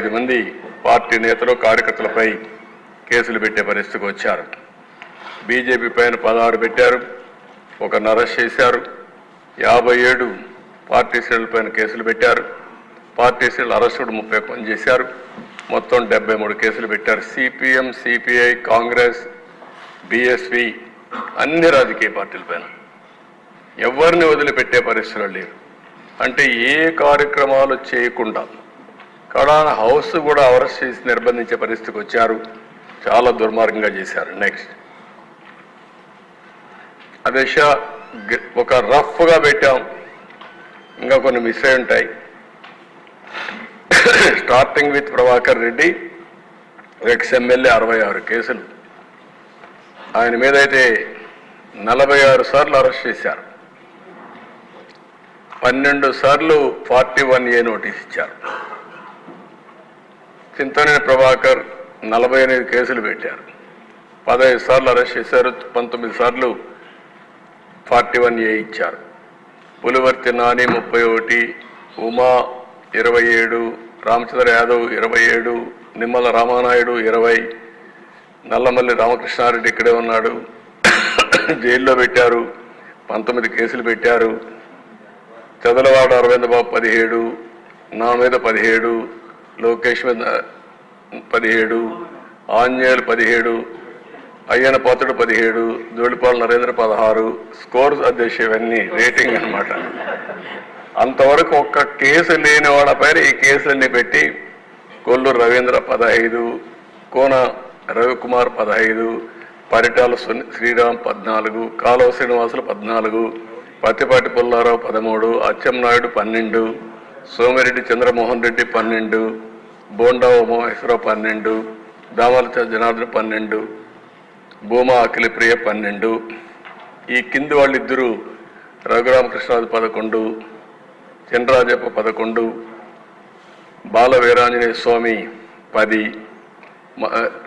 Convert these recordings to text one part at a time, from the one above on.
5 మంది పార్టీ నేతలు కార్యకర్తలపై కేసులు పెట్టే పరిస్థితికి వచ్చారు. బీజేపీ పైన 16 పెట్టారు, ఒకరిని అరెస్ట్ చేశారు. 57 పార్టీ శ్రేణులపైన కేసులు పెట్టారు. పార్టీ శ్రేణులు అరెస్ట్ కూడా 31 మంది చేశారు. మొత్తం 73 కేసులు పెట్టారు. సిపిఎం, సిపిఐ, కాంగ్రెస్, బీఎస్పీ అన్ని రాజకీయ పార్టీలపైన ఎవరిని వదిలిపెట్టే పరిస్థితులు లేరు. అంటే ఏ కార్యక్రమాలు చేయకుండా కడాన హౌస్ కూడా అరెస్ట్ చేసి నిర్బంధించే పరిస్థితికి వచ్చారు. చాలా దుర్మార్గంగా చేశారు. నెక్స్ట్ అదే ఒక రఫ్గా పెట్టాం, ఇంకా కొన్ని మిస్ అయి ఉంటాయి. Starting with Prabhakar Reddy ex MLA 66 కేసులు, ఆయన మీద అయితే 46 సార్లు అరెస్ట్ చేశారు. 12 సార్లు 41A నోటీస్ ఇచ్చారు. చింతనేని ప్రభాకర్ 48 కేసులు పెట్టారు, 15 సార్లు అరెస్ట్ చేశారు, 19 సార్లు 41A ఇచ్చారు. పులివర్తి నాని 31, ఉమా 27, రామచంద్ర యాదవ్ 27, నిమ్మల రామానాయుడు 20, నల్లమల్లి రామకృష్ణారెడ్డి ఇక్కడే ఉన్నాడు, జైల్లో పెట్టారు, 19 కేసులు పెట్టారు. చదలవాడ అరవింద్ బాబు 17, నా మీద 17, లోకేష్ మీద 17, ఆంజనేయులు 17, అయ్యన పాత్రుడు 17, జోడిపాల నరేంద్ర 16. స్కోర్స్ అధ్యక్ష ఇవన్నీ రేటింగ్ అనమాట. అంతవరకు ఒక్క కేసు లేని వాళ్ళపైన ఈ కేసులన్నీ పెట్టి కొల్లూరు రవీంద్ర 15, కోన రవికుమార్ 15, పరిటాల శ్రీరామ్ 14, కాలువ శ్రీనివాసులు 14, పత్తిపాటి పుల్లారావు 13, అచ్చెన్నాయుడు 12, సోమిరెడ్డి చంద్రమోహన్ రెడ్డి 12, బోండా ఉమామహేశ్వరరావు 12, దామల జనార్దన్ 12, భూమా అఖిలప్రియ 12. ఈ కింది వాళ్ళిద్దరూ రఘురామకృష్ణరాజు 11, చంద్రరాజప్ప 11, బాల వీరాంజనేయ స్వామి 10,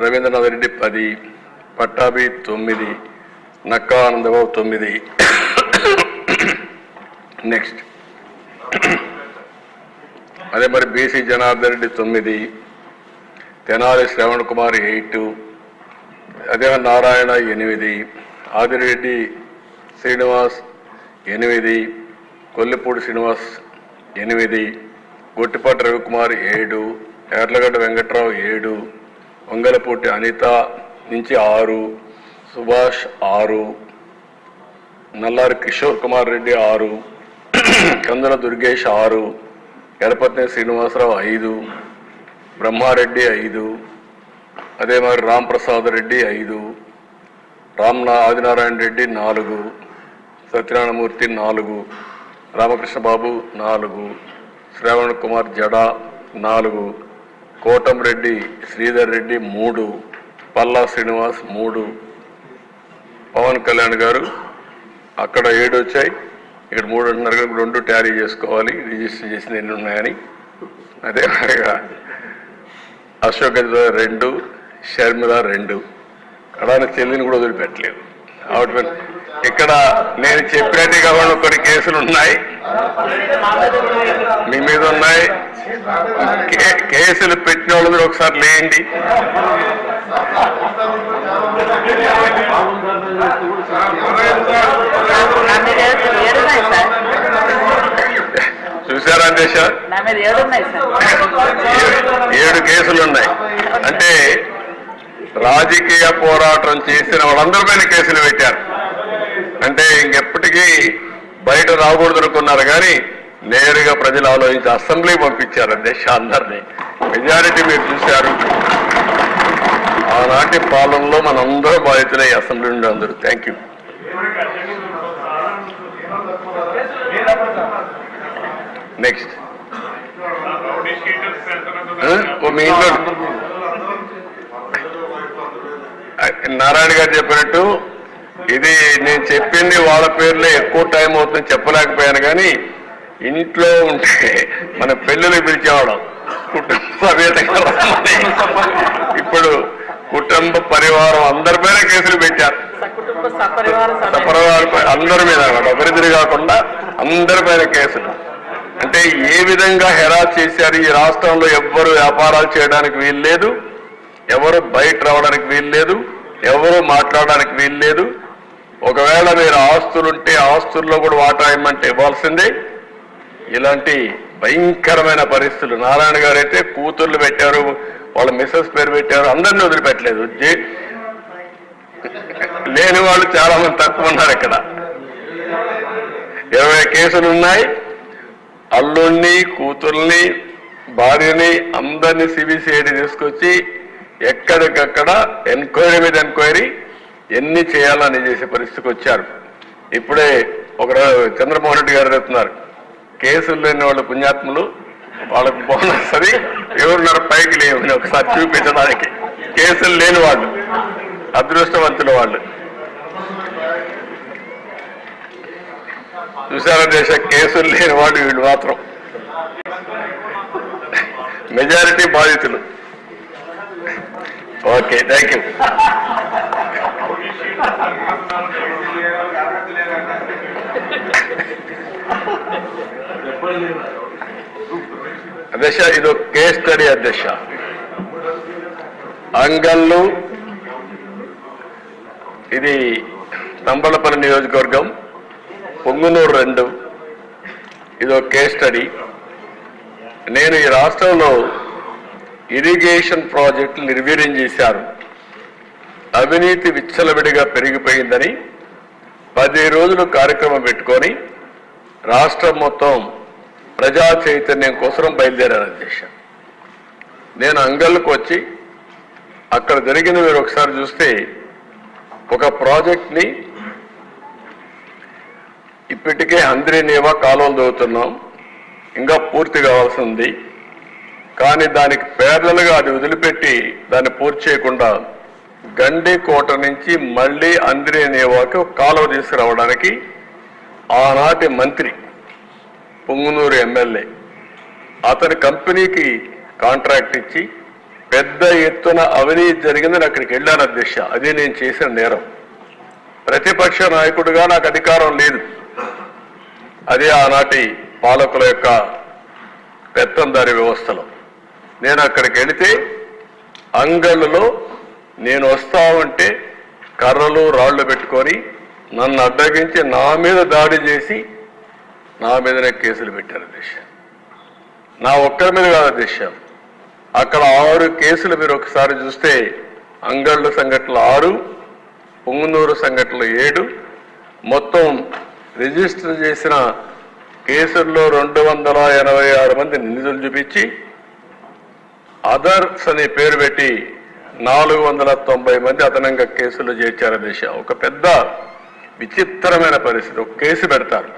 రవీంద్రనాథ్ రెడ్డి 10, పట్టాభి 9, నక్కా ఆనందబాబు 9. నెక్స్ట్ అదే మరి బీసీ జనార్దన్ రెడ్డి 9, తెనాలి శ్రవణ్ కుమార్ 8, అదే నారాయణ 8, ఆదిరెడ్డి శ్రీనివాస్ 8, కొల్లిపూడి శ్రీనివాస్ 8, గొట్టిపాటి రవికుమార్ 7, ఎర్లగడ్డ వెంకట్రావు 7, వంగలపూటి అనిత నుంచి 6, సుభాష్ 6, నల్లారి కిషోర్ కుమార్ రెడ్డి 6, కందుల దుర్గేష్ 6, ఎడపత్ని శ్రీనివాసరావు 5, బ్రహ్మారెడ్డి 5, అదే మరి రాంప్రసాద్ రెడ్డి 5, ఆదినారాయణ రెడ్డి 4, సత్యనారాయణమూర్తి 4, రామకృష్ణ బాబు 4, శ్రావణ్ కుమార్ జడా 4, కోటంరెడ్డి శ్రీధర్ రెడ్డి 3, పల్లా శ్రీనివాస్ 3, పవన్ కళ్యాణ్ గారు అక్కడ 7 వచ్చాయి, ఇక్కడ 3 అంటున్నారు. 2 టాలీ చేసుకోవాలి, రిజిస్టర్ చేసిన ఎన్ని ఉన్నాయని. అదే మరిగా అశోక్ గజరాజ్ 2, షర్మిల 2, కడాని చెల్లిని కూడా వదిలిపెట్టలేదు. ఇక్కడ నేను చెప్పినట్టు కాకుండా కొన్ని కేసులు ఉన్నాయి, మీ మీద ఉన్నాయి. కేసులు పెట్టిన వాళ్ళు మీరు ఒకసారి లేండి. చూసారా దేశ 7 కేసులు ఉన్నాయి. అంటే రాజకీయ పోరాటం చేసిన వాళ్ళందరిపైన కేసులు పెట్టారు. అంటే ఇంకెప్పటికీ బయట రాకూడదు అనుకున్నారు, కానీ నేరుగా ప్రజలు ఆలోచించి అసెంబ్లీ పంపించారు అధ్యక్ష అందరినీ. మెజారిటీ మీరు చూశారు. ఆనాటి పాలనలో మనందరూ బాధితులే అసెంబ్లీ నుండి అందరూ. Thank you. నెక్స్ట్ మీ ఇంట్లో నారాయణ గారు చెప్పినట్టు ఇది నేను చెప్పింది వాళ్ళ పేర్లే ఎక్కువ టైం అవుతుందని చెప్పలేకపోయాను, కానీ ఇంట్లో ఉంటే మన పెళ్ళిళ్ళు పిలిచేవాళ్ళం కుటుంబ సమేతంగా. ఇప్పుడు కుటుంబ పరివారం అందరిపైన కేసులు పెట్టారు. సపరివారం అందరి మీద ఒకరిద్దరు కాకుండా అందరిపైన కేసులు. అంటే అంటే ఏ విధంగా హెరాస్ చేశారు. ఈ రాష్ట్రంలో ఎవ్వరు వ్యాపారాలు చేయడానికి వీలు లేదు, ఎవరు బయట రావడానికి వీలు లేదు, ఎవరు మాట్లాడడానికి వీలు లేదు. ఒకవేళ మీరు ఆస్తులుంటే ఆస్తుల్లో కూడా వాటా ఇవ్వమంటే ఇవ్వాల్సిందే. ఇలాంటి భయంకరమైన పరిస్థితులు. నారాయణ గారు అయితే కూతుర్లు పెట్టారు, వాళ్ళ మిస్సెస్ పేరు పెట్టారు, అందరినీ వదిలిపెట్టలేదు. లేని వాళ్ళు చాలా మంది తక్కువ ఉన్నారు. ఇక్కడ 20 కేసులు ఉన్నాయి. అల్లుణ్ణి, కూతుర్ని, భార్యని అందరినీ సిబిసిఐడి తీసుకొచ్చి ఎక్కడికక్కడ ఎంక్వైరీ మీద ఎంక్వైరీ ఎన్ని చేయాలని చేసే పరిస్థితికి వచ్చారు. ఇప్పుడే ఒక చంద్రమోహన్ రెడ్డి గారు చెప్తున్నారు, కేసులు లేని వాళ్ళు పుణ్యాత్ములు, వాళ్ళకు బోనస్ అది ఎవరున్నారు పైకి లేవు ఒకసారి చూపించడానికి. కేసులు లేని వాళ్ళు అదృష్టవంతుల వాళ్ళు. చూసారా దేశ కేసులు లేని వాళ్ళు వీళ్ళు మాత్రం మెజారిటీ బాధితులు. Okay, thank you. అధ్యక్ష, ఇది ఒక కేస్ స్టడీ. అధ్యక్ష, అంగళ్ళు, ఇది తంబళపల్లి నియోజకవర్గం, పొంగునూరు 2. ఇది ఒక కేస్ స్టడీ. నేను ఈ రాష్ట్రంలో ఇరిగేషన్ ప్రాజెక్టులు నిర్వీర్యం చేశారు, అవినీతి విచ్చలవిడిగా పెరిగిపోయిందని 10 రోజులు కార్యక్రమం పెట్టుకొని రాష్ట్రం మొత్తం ప్రజా చైతన్యం కోసం బయలుదేరారు. అధ్యక్ష, నేను అంగళ్ళకు వచ్చి అక్కడ జరిగిన మీరు ఒకసారి చూస్తే, ఒక ప్రాజెక్ట్ని ఇప్పటికే హంద్రీనేవా కాలువలు దవ్వుతున్నాం, ఇంకా పూర్తి కావాల్సి ఉంది. కానీ దానికి ప్యారలల్గా అది వదిలిపెట్టి దాన్ని పూర్తి చేయకుండా గండికోట నుంచి మళ్ళీ హంద్రీనేవాకి ఒక కాలువ తీసుకురావడానికి ఆనాటి మంత్రి పొంగునూరు ఎమ్మెల్యే అతని కంపెనీకి కాంట్రాక్ట్ ఇచ్చి పెద్ద ఎత్తున అవినీతి జరిగిందని అక్కడికి వెళ్ళాను. అధ్యక్ష, అదే నేను చేసిన నేరం. ప్రతిపక్ష నాయకుడిగా నాకు అధికారం లేదు. అదే ఆనాటి పాలకుల యొక్క పెత్తందారి వ్యవస్థలో నేను అక్కడికి వెళితే అంగళ్ళలో నేను వస్తా ఉంటే కర్రలు రాళ్లు పెట్టుకొని నన్ను అడ్డగించి నా మీద దాడి చేసి నా మీదనే కేసులు పెట్టారు. అధ్యక్ష, నా ఒక్కరి మీద కాదు అధ్యక్ష, అక్కడ 6 కేసులు మీరు ఒకసారి చూస్తే అంగళ్ళు సంఘటనలు 6, పొంగునూరు సంఘటనలు 7, మొత్తం రిజిస్టర్ చేసిన కేసుల్లో 286 మంది నిందితులు చూపించి అదర్స్ అనే పేరు పెట్టి 490 మంది అదనంగా కేసులు చేర్చారు. దిశ ఒక పెద్ద విచిత్రమైన పరిస్థితి. ఒక కేసు పెడతారు,